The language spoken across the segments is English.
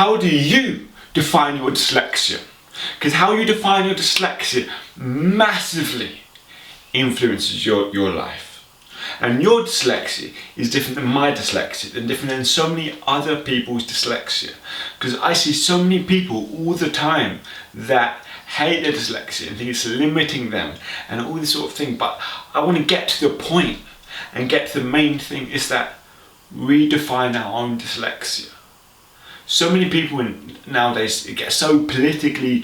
how do you define your dyslexia? Because how you define your dyslexia massively influences your life. And your dyslexia is different than my dyslexia, and different than so many other people's dyslexia. Because I see so many people all the time that hate their dyslexia and think it's limiting them and all this sort of thing. But I want to get to the point and get to the main thing, is that redefine our own dyslexia. So many people nowadays get so politically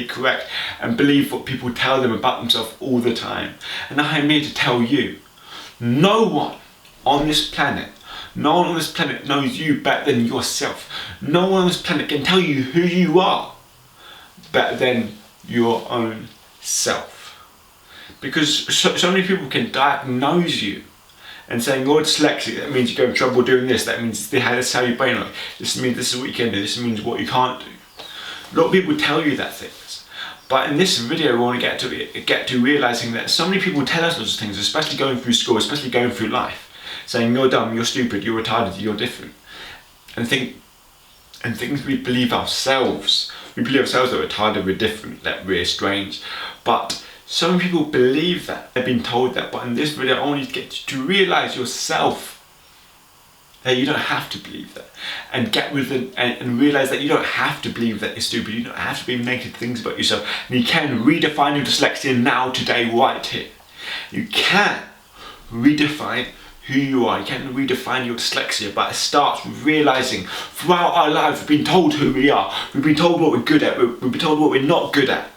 correct and believe what people tell them about themselves all the time. And I am here to tell you, no one on this planet knows you better than yourself. No one on this planet can tell you who you are better than your own self. Because so many people can diagnose you and saying you're dyslexic, that means you go in trouble doing this, that means that's how your brain works, this means this is what you can do, this means what you can't do. A lot of people tell you that things. But in this video we want to get to realising that so many people tell us those things, especially going through school, especially going through life, saying you're dumb, you're stupid, you're retarded, you're different. And things we believe ourselves. We believe ourselves that we're retarded, we're different, that we're strange. But so many people believe that, they've been told that. But in this video I want you to get to realise yourself that you don't have to believe that, and get with it and realise that you don't have to believe that you're stupid, you don't have to believe negative things about yourself, and you can redefine your dyslexia now, today, right here. You can redefine who you are, you can redefine your dyslexia, but it starts with realising throughout our lives we've been told who we are, we've been told what we're good at, we've been told what we're not good at.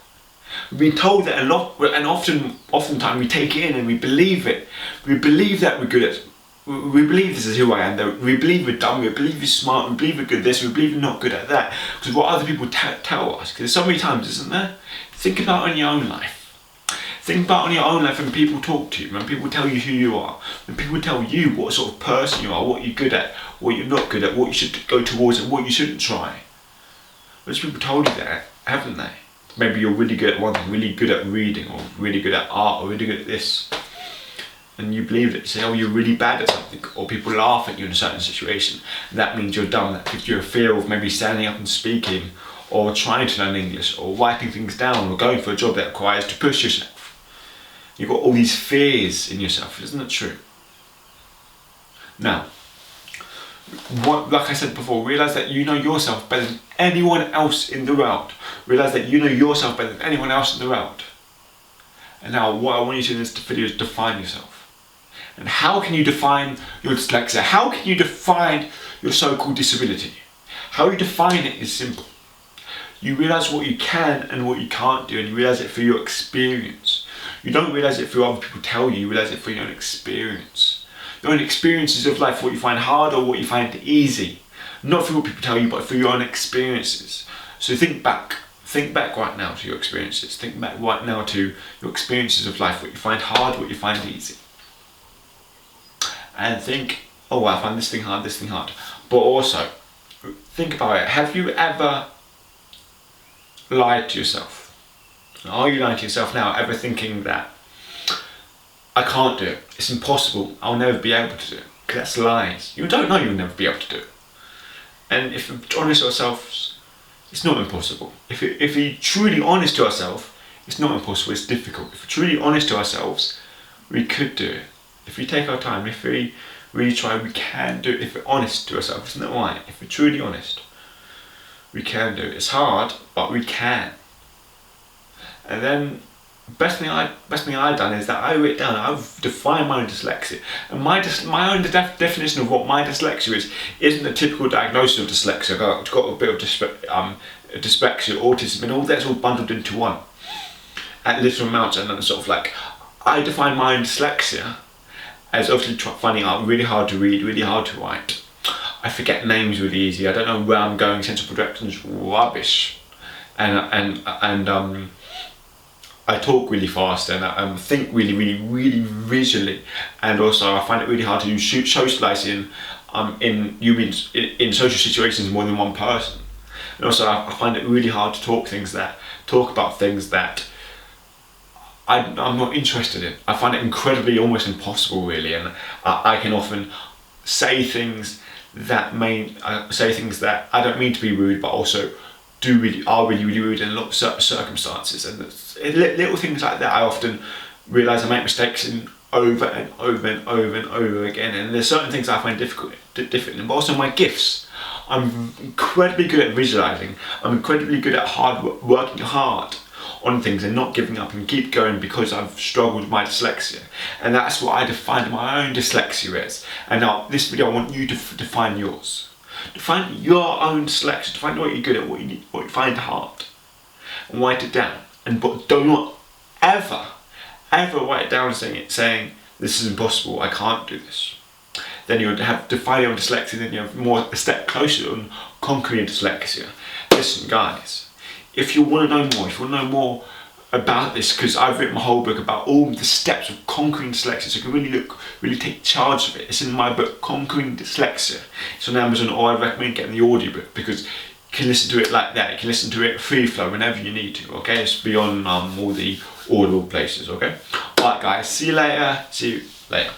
We've been told that a lot, and oftentimes we take it in and we believe it. We believe that we're good at, we believe this is who I am, we believe we're dumb, we believe we're smart, we believe we're good at this, we believe we're not good at that. Because what other people tell us, because there's so many times, isn't there? Think about it in your own life. Think about it in your own life when people talk to you, when people tell you who you are, when people tell you what sort of person you are, what you're good at, what you're not good at, what you should go towards and what you shouldn't try. Those people told you that, haven't they? Maybe you're really good at one thing, really good at reading, or really good at art, or really good at this, and you believe it. You say, oh, you're really bad at something, or people laugh at you in a certain situation, and that means you're dumb. That gives you a fear of maybe standing up and speaking, or trying to learn English, or writing things down, or going for a job that requires to push yourself. You've got all these fears in yourself, isn't it true? Now, like I said before, realise that you know yourself better than anyone else in the world. Realise that you know yourself better than anyone else in the world. And now what I want you to do in this video is define yourself. And how can you define your dyslexia? How can you define your so-called disability? How you define it is simple. You realise what you can and what you can't do, and you realise it through your experience. You don't realise it through other people tell you, you realise it through your own experience. Your own experiences of life, what you find hard or what you find easy. Not through what people tell you, but through your own experiences. So think back right now to your experiences. Think back right now to your experiences of life, what you find hard, what you find easy. And think, oh, I find this thing hard. But also, think about it. Have you ever lied to yourself? Are you lying to yourself now, ever thinking that I can't do it, it's impossible, I'll never be able to do it? Because that's lies. You don't know you'll never be able to do it. And if we're honest to ourselves, it's not impossible. If we're truly honest to ourselves, it's not impossible, it's difficult. If we're truly honest to ourselves, we could do it. If we take our time, if we really try, we can do it. If we're honest to ourselves, isn't that right? If we're truly honest, we can do it. It's hard, but we can. And then best thing I've done is that I wrote down, I've defined my own dyslexia. And my own definition of what my dyslexia isn't a typical diagnosis of dyslexia. I've got a bit of dyslexia, autism, and all that's all bundled into one at little amounts. And then sort of like, I define my own dyslexia as obviously finding out really hard to read, really hard to write. I forget names really easy. I don't know where I'm going. Sense of direction's rubbish. And I talk really fast, and I think really visually, and also I find it really hard to socialise in social situations more than one person. And also I find it really hard to talk about things that I'm not interested in. I find it incredibly, almost impossible really, and I can often say things that may say things that I don't mean to be rude, but also are really rude in a lot of circumstances. And little things like that, I often realise I make mistakes in over and over again. And there's certain things I find difficult, but also my gifts. I'm incredibly good at visualising. I'm incredibly good at working hard on things and not giving up and keep going because I've struggled with my dyslexia. And that's what I defined my own dyslexia as. And now this video I want you to define yours. Define your own dyslexia, define what you're good at, what you find hard. And write it down. But do not ever write it down saying this is impossible, I can't do this. Then you'll have to define your own dyslexia, then you have a step closer on conquering dyslexia. Listen guys, if you want to know more about this, because I've written my whole book about all the steps of conquering dyslexia, so you can really take charge of it. It's in my book, Conquering Dyslexia. It's on Amazon, or I recommend getting the audiobook because you can listen to it like that. You can listen to it free flow whenever you need to, okay? It's beyond all the audible places, okay? Alright guys, see you later.